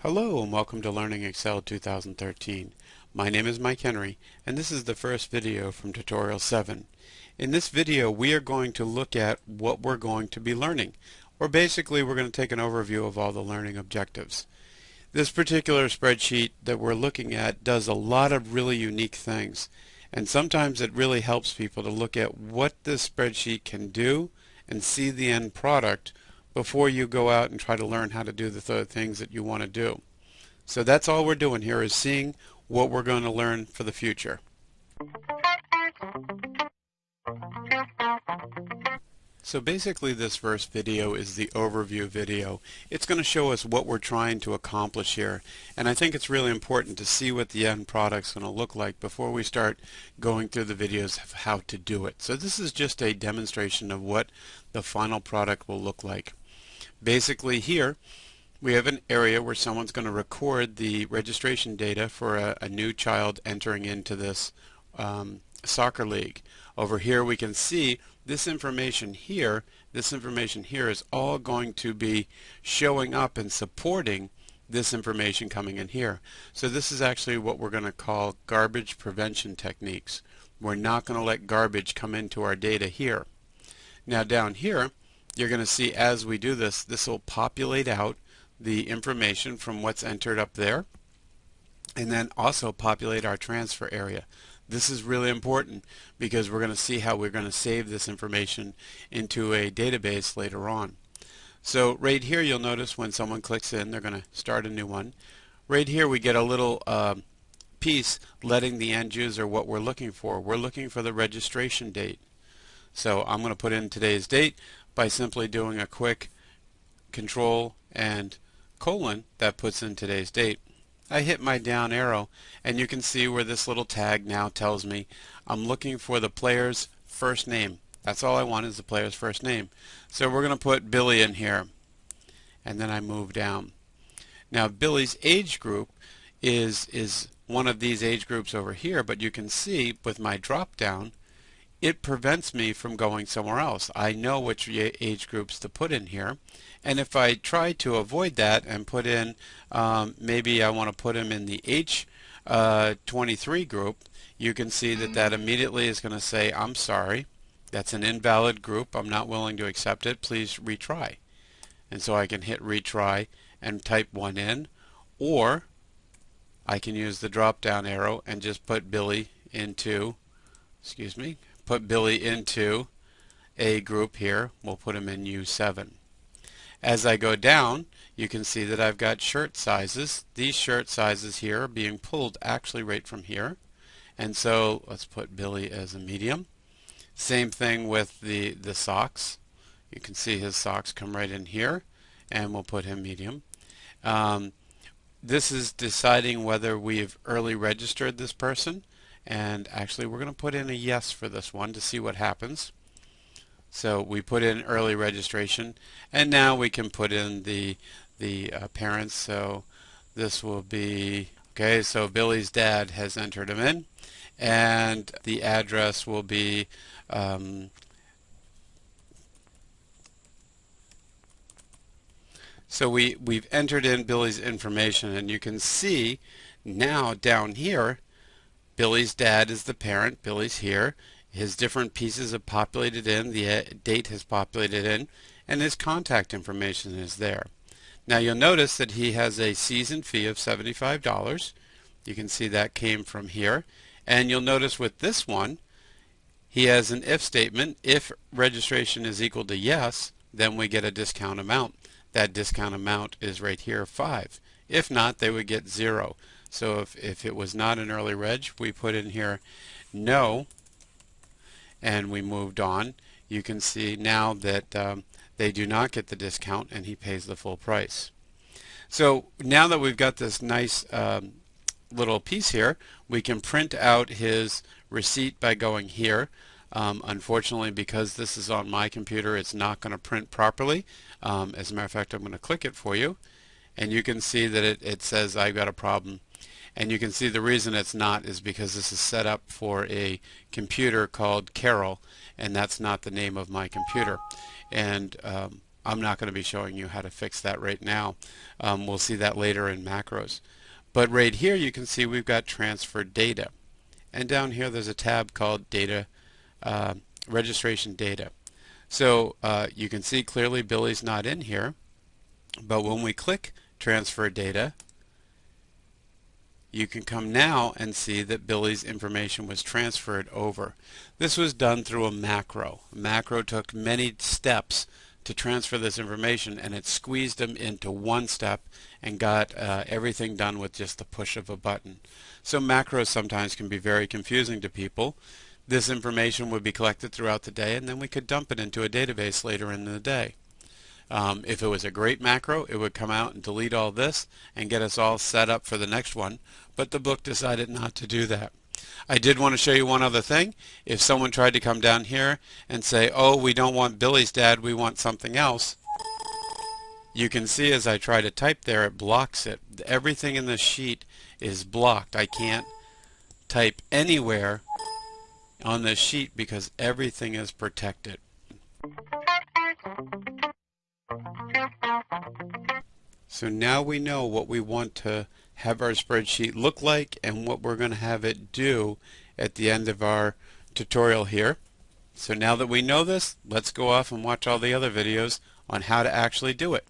Hello and welcome to Learning Excel 2013. My name is Mike Henry and this is the first video from Tutorial 7. In this video we are going to look at what we're going to be learning, or basically we're going to take an overview of all the learning objectives. This particular spreadsheet that we're looking at does a lot of really unique things, and sometimes it really helps people to look at what this spreadsheet can do and see the end product before you go out and try to learn how to do the things that you want to do. So that's all we're doing here, is seeing what we're going to learn for the future. So basically this first video is the overview video. It's going to show us what we're trying to accomplish here, and I think it's really important to see what the end product's going to look like before we start going through the videos of how to do it. So this is just a demonstration of what the final product will look like. Basically here we have an area where someone's going to record the registration data for a new child entering into this soccer league. Over here we can see this information here is all going to be showing up and supporting this information coming in here. So this is actually what we're going to call garbage prevention techniques. We're not going to let garbage come into our data here. Now down here you're going to see, as we do this, this will populate out the information from what's entered up there, and then also populate our transfer area. This is really important because we're going to see how we're going to save this information into a database later on. So right here you'll notice when someone clicks in, they're going to start a new one. Right here we get a little piece letting the end user what we're looking for. We're looking for the registration date. So I'm going to put in today's date by simply doing a quick control and colon. That puts in today's date. I hit my down arrow and you can see where this little tag now tells me I'm looking for the player's first name. That's all I want, is the player's first name. So we're going to put Billy in here, and then I move down. Now Billy's age group is one of these age groups over here, but you can see with my drop down it prevents me from going somewhere else. I know which age groups to put in here, and if I try to avoid that and put in maybe I want to put him in the H23 group, you can see that that immediately is going to say, I'm sorry, that's an invalid group, I'm not willing to accept it, please retry. And so I can hit retry and type one in, or I can use the drop down arrow and just put Billy into, put Billy into a group here. We'll put him in U7. As I go down, you can see that I've got shirt sizes. These shirt sizes here are being pulled actually right from here. And so let's put Billy as a medium. Same thing with the socks. You can see his socks come right in here, and we'll put him medium. This is deciding whether we've early registered this person. And actually we're going to put in a yes for this one to see what happens. So we put in early registration, and now we can put in the parents. So this will be, okay, so Billy's dad has entered him in, and the address will be so we've entered in Billy's information, and you can see now down here Billy's dad is the parent. Billy's here. His different pieces have populated in. The date has populated in. And his contact information is there. Now you'll notice that he has a season fee of $75. You can see that came from here. And you'll notice with this one, he has an if statement. If registration is equal to yes, then we get a discount amount. That discount amount is right here, 5. If not, they would get 0. So if it was not an early reg, we put in here no, and we moved on. You can see now that they do not get the discount, and he pays the full price. So now that we've got this nice little piece here, we can print out his receipt by going here. Unfortunately, because this is on my computer, it's not going to print properly. As a matter of fact, I'm going to click it for you, and you can see that it says I've got a problem. And you can see the reason it's not is because this is set up for a computer called Carol, and that's not the name of my computer. And I'm not going to be showing you how to fix that right now. We'll see that later in macros. But right here you can see we've got transfer data. And down here there's a tab called data, registration data. So you can see clearly Billy's not in here, but when we click transfer data, you can come now and see that Billy's information was transferred over. This was done through a macro. A macro took many steps to transfer this information, and it squeezed them into one step and got everything done with just the push of a button. So macros sometimes can be very confusing to people. This information would be collected throughout the day, and then we could dump it into a database later in the day. If it was a great macro, it would come out and delete all this and get us all set up for the next one, but the book decided not to do that. I did want to show you one other thing. If someone tried to come down here and say, oh, we don't want Billy's dad, we want something else, you can see as I try to type there, it blocks it. Everything in this sheet is blocked. I can't type anywhere on this sheet because everything is protected. So now we know what we want to have our spreadsheet look like and what we're going to have it do at the end of our tutorial here. So now that we know this, let's go off and watch all the other videos on how to actually do it.